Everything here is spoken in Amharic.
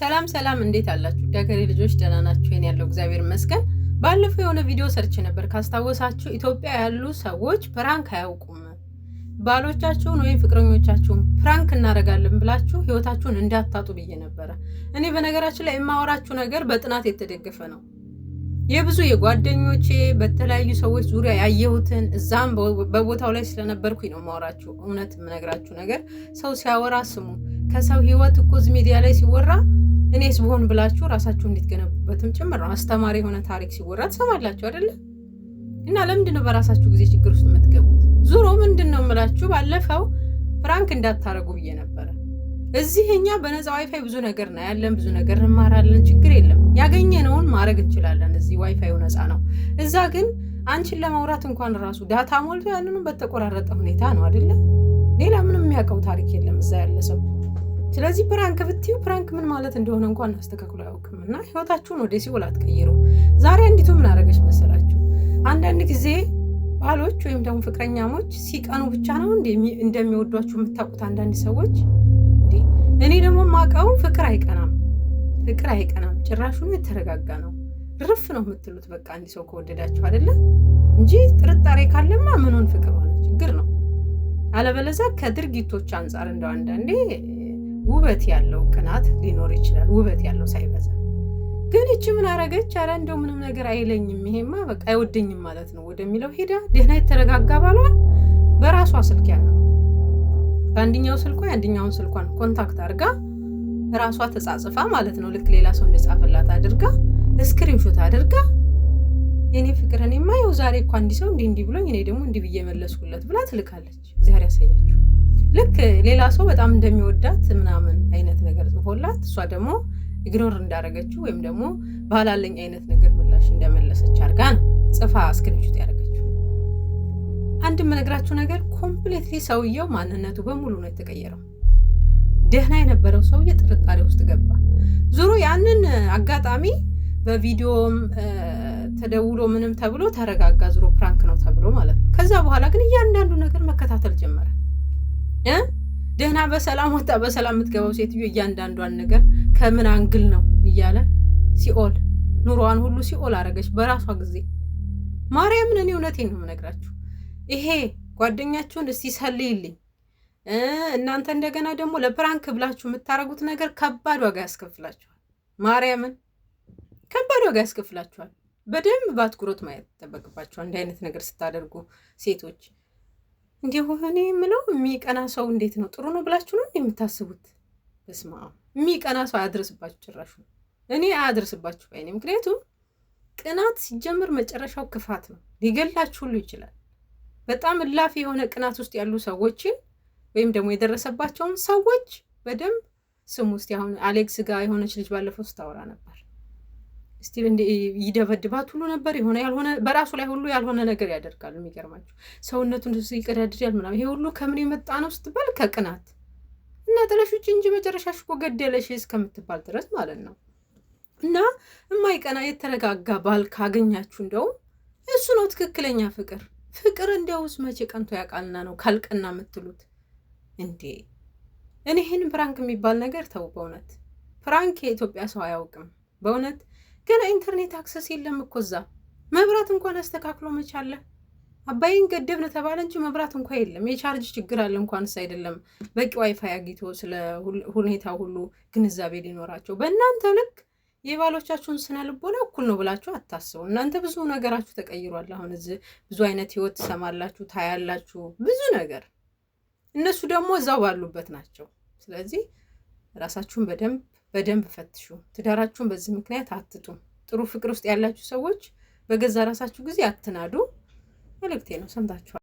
ሰላም እንዴት አላችሁ? ዳገሬ ልጆች ደህና ናችሁ? የኔ ያለው እግዚአብሔር ይመስገን። ባለፈው የሆነ ቪዲዮ ሰርች ነበር ካስታወሳችሁ፣ ኢትዮጵያ ያሉ ሰዎች ፕራንክ አያውቁም። ባሎቻችሁን ወይም ፍቅረኞቻችሁን ፕራንክ እናደርጋለን ብላችሁ ህይወታችሁን እንዳታጡ ብዬ ነበረ። እኔ በነገራችን ላይ የማወራችሁ ነገር በጥናት የተደገፈ ነው። የብዙ የጓደኞቼ በተለያዩ ሰዎች ዙሪያ ያየሁትን እዛም በቦታው ላይ ስለነበርኩኝ ነው ማወራችሁ። እውነት የምነግራችሁ ነገር ሰው ሲያወራ ስሙ። ከሰው ህይወት እኮ እዚህ ሚዲያ ላይ ሲወራ እኔስ ብሆን ብላችሁ ራሳችሁ እንድትገነቡበትም ጭምር ነው። አስተማሪ የሆነ ታሪክ ሲወራ ትሰማላችሁ አይደለ? እና ለምንድን ነው በራሳችሁ ጊዜ ችግር ውስጥ የምትገቡት? ዙሮ ምንድን ነው የምላችሁ፣ ባለፈው ፕራንክ እንዳታረጉ ብዬ ነበረ። እዚህ እኛ በነፃ ዋይፋይ ብዙ ነገር ነው ያለን፣ ብዙ ነገር እንማራለን፣ ችግር የለም። ያገኘነውን ማድረግ እንችላለን። እዚህ ዋይፋዩ ነፃ ነው። እዛ ግን አንቺን ለማውራት እንኳን ራሱ ዳታ ሞልቶ ያንኑ በተቆራረጠ ሁኔታ ነው አይደለ? ሌላ ምንም የሚያውቀው ታሪክ የለም እዛ ያለ ሰው። ስለዚህ ፕራንክ ብትዩ ፕራንክ ምን ማለት እንደሆነ እንኳን አስተካክሎ አያውቅም። እና ህይወታችሁን ወደ ሲኦል አትቀይሩ። ዛሬ እንዲቱ ምን አደረገች መሰላችሁ? አንዳንድ ጊዜ ባሎች ወይም ደግሞ ፍቅረኛሞች ሲቀኑ ብቻ ነው እንደሚወዷችሁ የምታውቁት አንዳንድ ሰዎች። እኔ ደግሞ ማውቀው ፍቅር አይቀናም፣ ጭራሹን የተረጋጋ ነው። ርፍ ነው የምትሉት በቃ አንድ ሰው ከወደዳችሁ አይደለ እንጂ ጥርጣሬ ካለማ ምኑን ፍቅር ሆነ ችግር ነው። አለበለዚያ ከድርጊቶች አንጻር እንደው አንዳንዴ ውበት ያለው ቅናት ሊኖር ይችላል፣ ውበት ያለው ሳይበዛ። ግን እቺ ምን አረገች? ኧረ እንደው ምንም ነገር አይለኝም፣ ይሄማ በቃ አይወደኝም ማለት ነው ወደሚለው ሄዳ ደህና የተረጋጋ ባሏን በራሷ ስልክ ያለው በአንደኛው ስልኳ የአንደኛውን ስልኳን ኮንታክት አድርጋ ራሷ ተጻጽፋ ማለት ነው፣ ልክ ሌላ ሰው እንደጻፈላት አድርጋ ስክሪንሾት አድርጋ የኔ ፍቅር እኔማ ይኸው ዛሬ እኮ አንዲ ሰው እንዲህ ብሎኝ እኔ ደግሞ እንዲህ ብዬ መለስኩለት ብላ ትልካለች። እግዚአብሔር ያሳያችሁ። ልክ ሌላ ሰው በጣም እንደሚወዳት ምናምን አይነት ነገር ጽፎላት እሷ ደግሞ ኢግኖር እንዳረገችው ወይም ደግሞ ባላለኝ አይነት ነገር ምላሽ እንደመለሰች አድርጋ ነው ጽፋ ስክሪንሾት ያደረገችው። አንድ የምነግራችሁ ነገር ኮምፕሊትሊ ሰውየው ማንነቱ በሙሉ ነው የተቀየረው። ደህና የነበረው ሰውዬ ጥርጣሬ ውስጥ ገባ። ዙሮ ያንን አጋጣሚ በቪዲዮም ተደውሎ ምንም ተብሎ ተረጋጋ። ዙሮ ፕራንክ ነው ተብሎ ማለት ነው። ከዛ በኋላ ግን እያንዳንዱ ነገር መከታተል ጀመረ። ደህና በሰላም ወጣ በሰላም የምትገባው ሴትዮ እያንዳንዷን ነገር ከምን አንግል ነው እያለ ሲኦል ኑሮዋን ሁሉ ሲኦል አረገች በራሷ ጊዜ። ማርያምን እኔ እውነቴን ነው የምነግራችሁ። ይሄ ጓደኛችሁን እስቲ ሰልይልኝ። እናንተ እንደገና ደግሞ ለፕራንክ ብላችሁ የምታረጉት ነገር ከባድ ዋጋ ያስከፍላችኋል። ማርያምን ከባድ ዋጋ ያስከፍላችኋል። በደንብ ባትኩሮት ማየት ይጠበቅባችኋል። እንዲህ አይነት ነገር ስታደርጉ ሴቶች እንዲሁ እኔ የምለው የሚቀና ሰው እንዴት ነው ጥሩ ነው ብላችሁ ነው የምታስቡት? በስመ አብ። የሚቀና ሰው አያድርስባችሁ፣ ጭራሹ እኔ አያድርስባችሁ ባይኔ። ምክንያቱም ቅናት ሲጀምር መጨረሻው ክፋት ነው፣ ሊገላችሁ ሁሉ ይችላል። በጣም እላፊ የሆነ ቅናት ውስጥ ያሉ ሰዎችን ወይም ደግሞ የደረሰባቸውን ሰዎች በደንብ ስሙ። እስቲ አሁን አሌክስ ጋር የሆነች ልጅ ባለፈው ስታወራ ነበር። እስቲ ይደበድባት ሁሉ ነበር፣ የሆነ ያልሆነ በራሱ ላይ ሁሉ ያልሆነ ነገር ያደርጋል። የሚገርማችሁ ሰውነቱን ይቀዳድዳል ምናምን። ይሄ ሁሉ ከምን የመጣ ነው ስትባል ከቅናት እና ጥለሹች እንጂ መጨረሻሽ እኮ ገደለሽ እስከምትባል ድረስ ማለት ነው። እና የማይቀና የተረጋጋ ባል ካገኛችሁ እንደው እሱ ነው ትክክለኛ ፍቅር። ፍቅር እንደውስ መቼ ቀንቶ ያውቃልና ነው ካልቀና የምትሉት እንዴ? እኔ ይህን ፕራንክ የሚባል ነገር ተው። በእውነት ፕራንክ የኢትዮጵያ ሰው አያውቅም በእውነት። ገና ኢንተርኔት አክሰስ የለም እኮ እዛ። መብራት እንኳን አስተካክሎ መቻለ። አባይን ገደብን ተባለ እንጂ መብራት እንኳን የለም። የቻርጅ ችግር አለ እንኳንስ አይደለም በቂ ዋይፋይ አግኝቶ ስለ ሁኔታ ሁሉ ግንዛቤ ሊኖራቸው። በእናንተ ልክ የባሎቻችሁን ስነ ልቦና እኩል ነው ብላችሁ አታስቡ። እናንተ ብዙ ነገራችሁ ተቀይሯል። አሁን እዚህ ብዙ አይነት ህይወት ትሰማላችሁ፣ ታያላችሁ፣ ብዙ ነገር። እነሱ ደግሞ እዛው ባሉበት ናቸው። ስለዚህ ራሳችሁን በደንብ ፈትሹ። ትዳራችሁን በዚህ ምክንያት አትጡ። ጥሩ ፍቅር ውስጥ ያላችሁ ሰዎች በገዛ ራሳችሁ ጊዜ አትናዱ። መልእክቴ ነው። ሰምታችኋል።